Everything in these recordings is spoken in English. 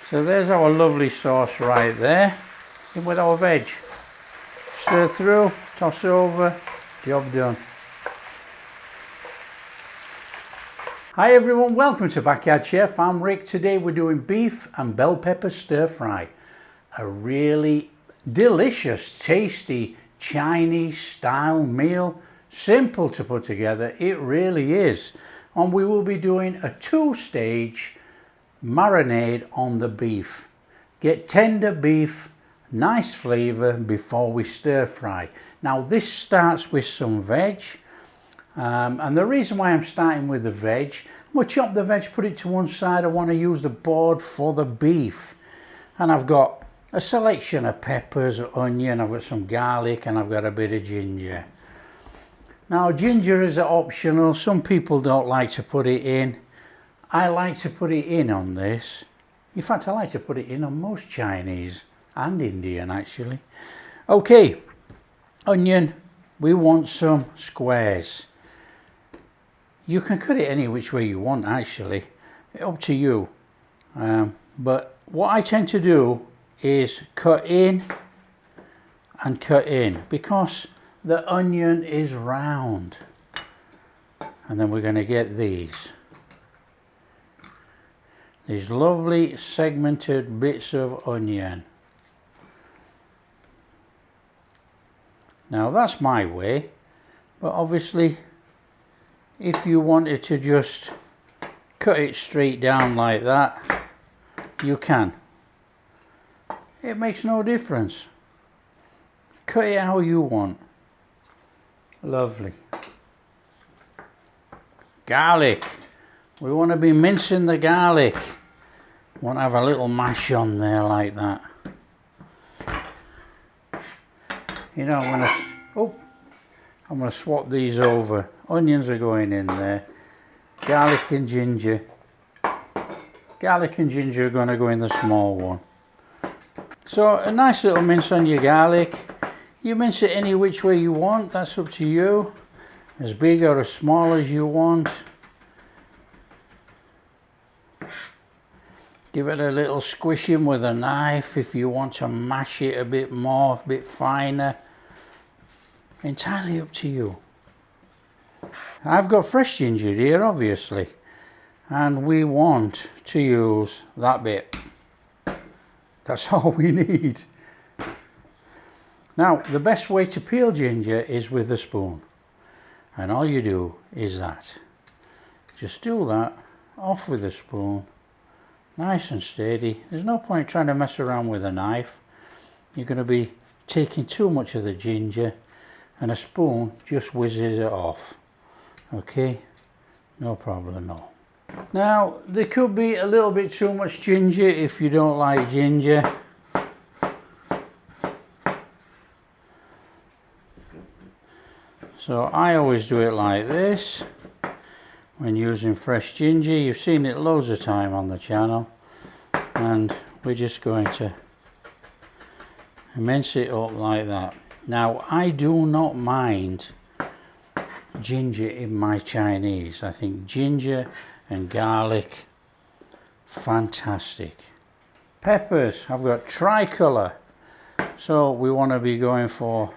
So there's our lovely sauce right there, in with our veg. Stir through, toss over, job done. Hi everyone, welcome to Backyard Chef. I'm Rick. Today we're doing beef and bell pepper stir fry. A really delicious, tasty Chinese style meal. Simple to put together, it really is. And we will be doing a 2-stage marinade on the beef. Get tender beef, nice flavour before we stir fry. Now this starts with some veg. And the reason why I'm starting with the veg, I'm going to chop the veg, put it to one side. I want to use the board for the beef. And I've got a selection of peppers, onion, I've got some garlic, and I've got a bit of ginger. Now ginger is optional. Some people don't like to put it in. I like to put it in on this. In fact, I like to put it in on most Chinese and Indian actually. Okay, onion, we want some squares. You can cut it any which way you want actually, up to you. But what I tend to do is cut in and cut in because the onion is round. And then we're going to get these lovely segmented bits of onion. Now that's my way, but obviously if you wanted to just cut it straight down like that, you can. It makes no difference. Cut it how you want. Lovely. Garlic. We want to be mincing the garlic. Want to have a little mash on there like that. You know, I'm going to swap these over. Onions are going in there. Garlic and ginger. Garlic and ginger are going to go in the small one. So a nice little mince on your garlic. You mince it any which way you want. That's up to you. As big or as small as you want. Give it a little squishing with a knife if you want to mash it a bit more, a bit finer. Entirely up to you. I've got fresh ginger here obviously, and we want to use that bit. That's all we need. Now the best way to peel ginger is with a spoon, and all you do is that. Just do that off with a spoon, nice and steady. There's no point trying to mess around with a knife. You're going to be taking too much of the ginger, and a spoon just whizzes it off. Okay, no problem, no. Now there could be a little bit too much ginger if you don't like ginger. So I always do it like this when using fresh ginger. You've seen it loads of time on the channel, and we're just going to mince it up like that. Now I do not mind ginger in my Chinese. I think ginger and garlic, fantastic. Peppers, I've got tricolour, so we want to be going for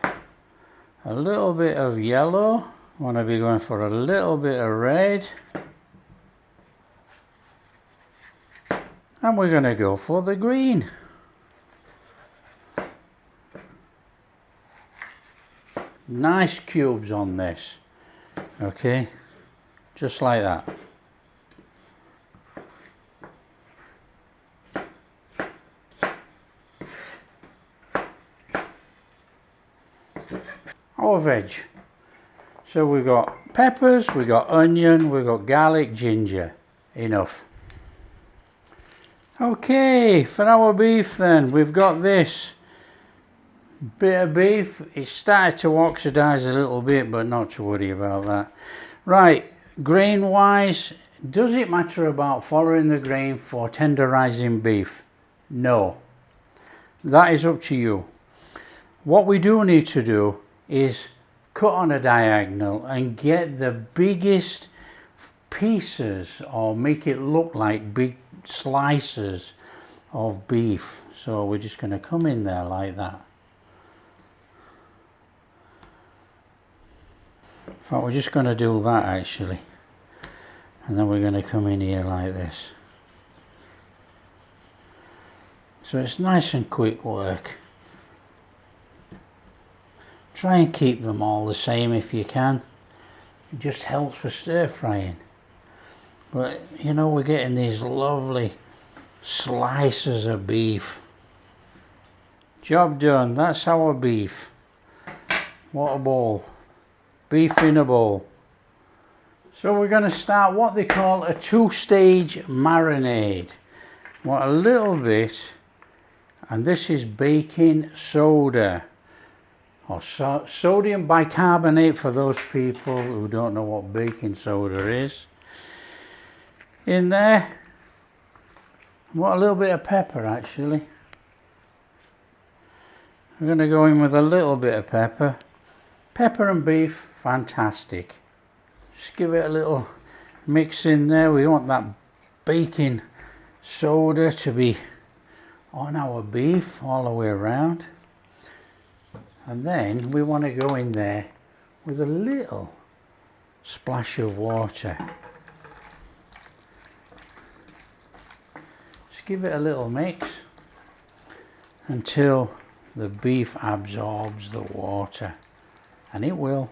a little bit of yellow, want to be going for a little bit of red, and we're going to go for the green. Nice cubes on this. Okay, just like that. Our veg. So we've got peppers, we've got onion, we've got garlic, ginger. Enough. Okay, for our beef then, we've got this bit of beef. It started to oxidize a little bit, but not to worry about that. Right, grain wise, does it matter about following the grain for tenderizing beef? No, that is up to you. What we do need to do is cut on a diagonal and get the biggest pieces, or make it look like big slices of beef. So we're just going to come in there like that. In fact, we're just going to do that actually, and then we're going to come in here like this. So it's nice and quick work. Try and keep them all the same if you can. It just helps for stir frying. But you know, we're getting these lovely slices of beef. Job done. That's our beef. What a bowl. Beef in a bowl. So we're going to start what they call a two-stage marinade. Want a little bit, and this is baking soda, or sodium bicarbonate for those people who don't know what baking soda is. In there, what a little bit of pepper actually. We're going to go in with a little bit of pepper. Pepper and beef, fantastic. Just give it a little mix in there. We want that baking soda to be on our beef all the way around. And then we want to go in there with a little splash of water. Just give it a little mix until the beef absorbs the water, and it will.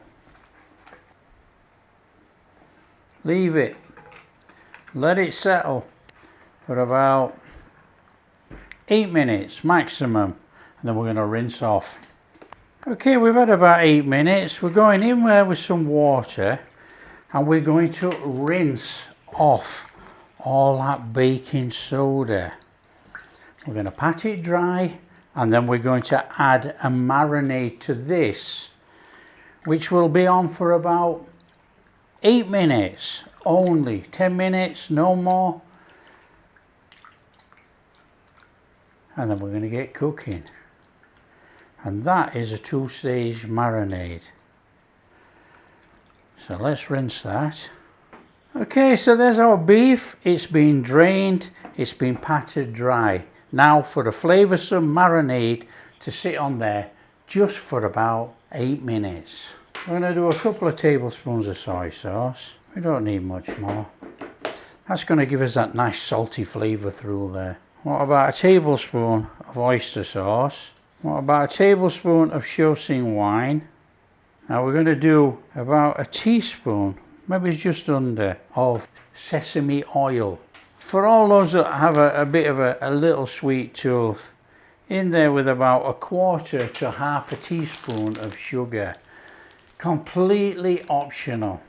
Leave it, let it settle for about 8 minutes maximum, and then we're going to rinse off. Okay, we've had about 8 minutes. We're going in there with some water, and we're going to rinse off all that baking soda. We're going to pat it dry, and then we're going to add a marinade to this, which will be on for about 8 minutes only. 10 minutes, no more. And then we're going to get cooking. And that is a two-stage marinade. So let's rinse that. Okay, so there's our beef. It's been drained, it's been patted dry. Now for the flavoursome marinade to sit on there just for about 8 minutes. We're going to do a couple of tablespoons of soy sauce. We don't need much more. That's going to give us that nice salty flavour through there. What about a tablespoon of oyster sauce? What about a tablespoon of Chaucing wine? Now we're going to do about a teaspoon, maybe it's just under, of sesame oil. For all those that have a bit of a little sweet tooth, in there with about 1/4 to 1/2 teaspoon of sugar. Completely optional.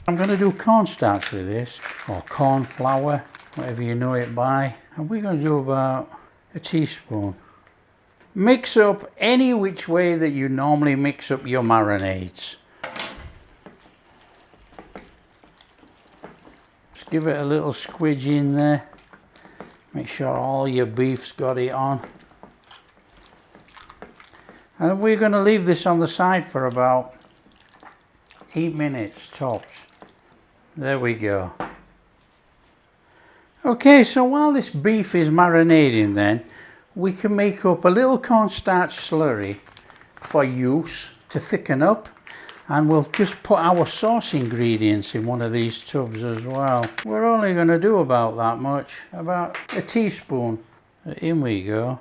I'm going to do cornstarch with this, or corn flour, whatever you know it by. And we're going to do about a teaspoon. Mix up any which way that you normally mix up your marinades. Just give it a little squidge in there. Make sure all your beef's got it on. And we're going to leave this on the side for about 8 minutes tops. There we go. Okay, so while this beef is marinating then, we can make up a little cornstarch slurry for use to thicken up, and we'll just put our sauce ingredients in one of these tubs as well. We're only going to do about that much, about a teaspoon. In we go.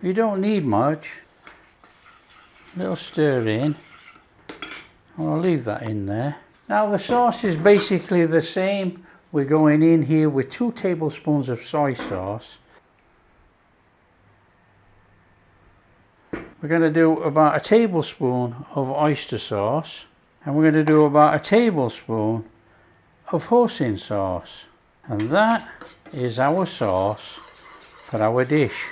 You don't need much. A little stir in. I'll leave that in there. Now the sauce is basically the same. We're going in here with 2 tablespoons of soy sauce. We're going to do about a tablespoon of oyster sauce, and we're going to do about a tablespoon of hoisin sauce. And that is our sauce for our dish.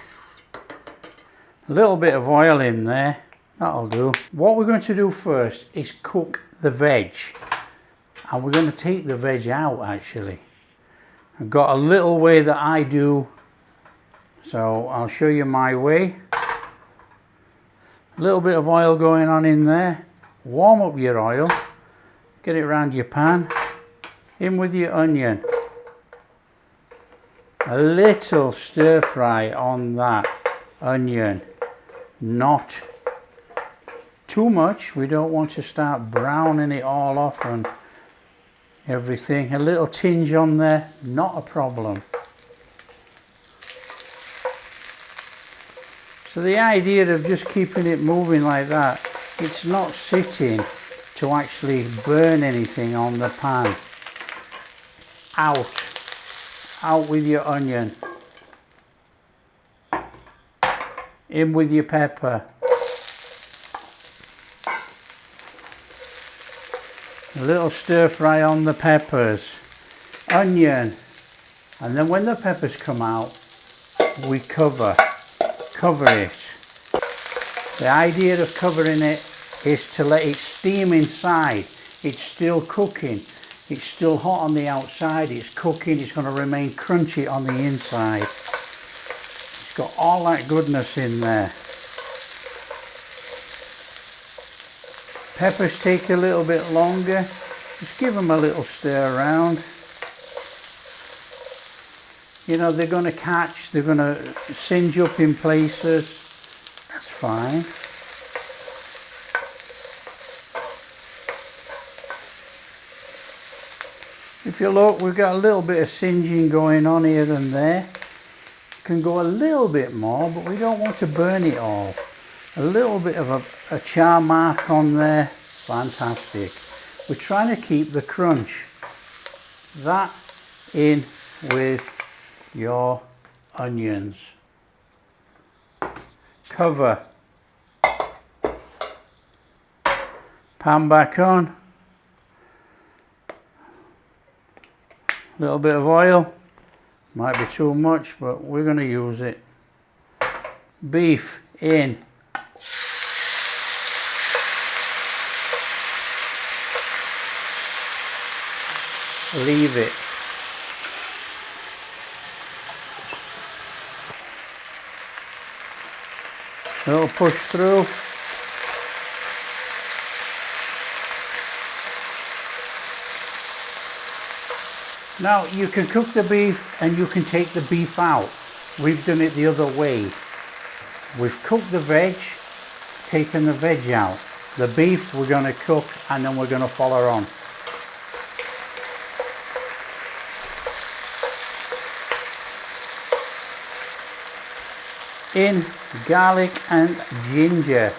A little bit of oil in there, that'll do. What we're going to do first is cook the veg, and we're going to take the veg out actually. I've got a little way that I do, so I'll show you my way. A little bit of oil going on in there. Warm up your oil, get it around your pan. In with your onion. A little stir fry on that onion, not too much. We don't want to start browning it all off and everything. A little tinge on there, not a problem. So the idea of just keeping it moving like that, it's not sitting to actually burn anything on the pan. Out with your onion. In with your pepper. A little stir fry on the peppers. Onion. And then when the peppers come out, we cover it. The idea of covering it is to let it steam inside. It's still cooking. It's still hot on the outside. It's cooking. It's going to remain crunchy on the inside. It's got all that goodness in there. Peppers take a little bit longer. Just give them a little stir around. You know, they're going to catch, they're going to singe up in places. That's fine. If you look, we've got a little bit of singeing going on here and there. Can go a little bit more, but we don't want to burn it all. A little bit of a char mark on there. Fantastic. We're trying to keep the crunch. That in with your onions. Cover. Pan back on. A little bit of oil. Might be too much, but we're going to use it. Beef in. Leave it. A little push through. Now you can cook the beef and you can take the beef out. We've done it the other way. We've cooked the veg, taken the veg out. The beef we're going to cook and then we're going to follow on. In garlic and ginger.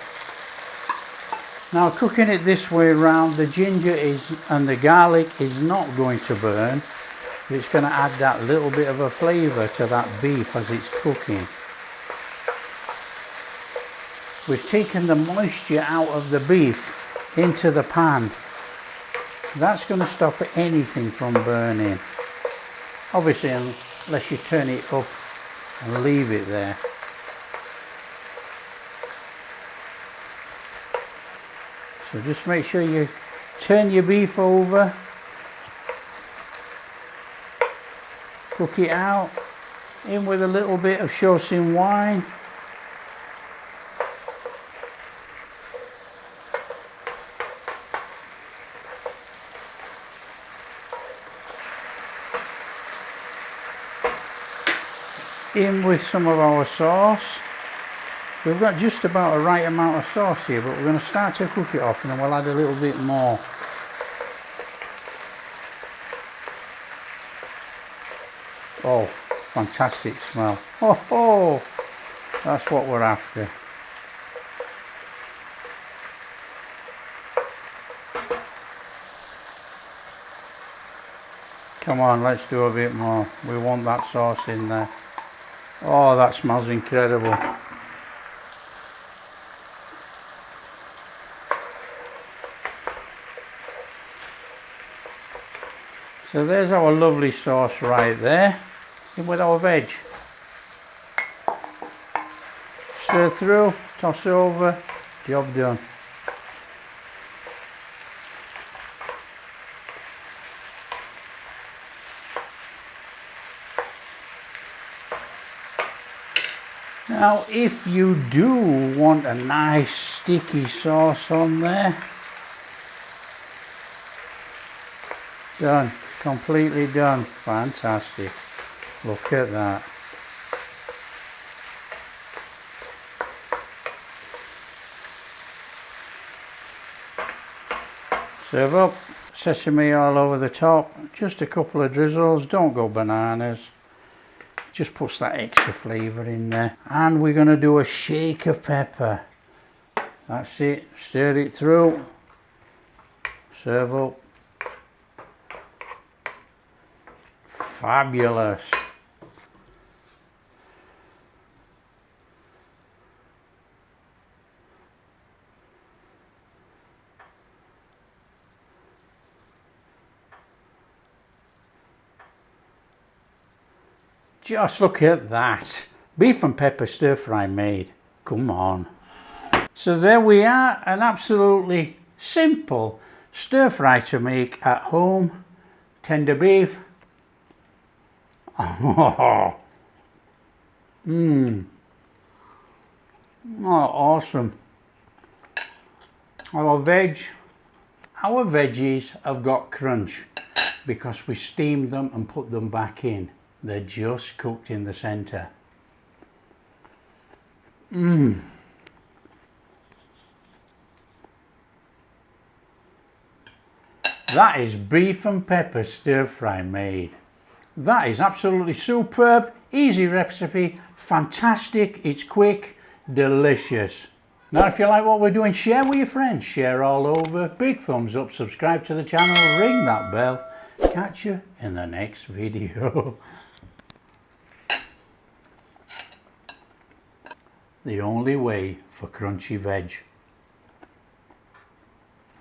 Now cooking it this way around, the ginger and the garlic is not going to burn. It's going to add that little bit of a flavour to that beef as it's cooking. We've taken the moisture out of the beef into the pan. That's going to stop anything from burning. Obviously, unless you turn it up and leave it there. So just make sure you turn your beef over, cook it out, in with a little bit of wholesome wine. In with some of our sauce. We've got just about a right amount of sauce here, but we're going to start to cook it off and then we'll add a little bit more. Oh, fantastic smell. Oh, that's what we're after. Come on, let's do a bit more. We want that sauce in there. Oh, that smells incredible. So there's our lovely sauce right there, in with our veg. Stir through, toss over, job done. Now if you do want a nice sticky sauce on there, done. Completely done. Fantastic. Look at that. Serve up. Sesame all over the top. Just a couple of drizzles. Don't go bananas. Just puts that extra flavour in there. And we're going to do a shake of pepper. That's it. Stir it through. Serve up. Fabulous. Just look at that. Beef and pepper stir fry made. Come on. So there we are, an absolutely simple stir fry to make at home. Tender beef. Oh, awesome. Our veggies have got crunch because we steamed them and put them back in. They're just cooked in the centre. That is beef and pepper stir fry made. That is absolutely superb, easy recipe, fantastic, it's quick, delicious. Now if you like what we're doing, share with your friends, share all over, big thumbs up, subscribe to the channel, ring that bell. Catch you in the next video. The only way for crunchy veg.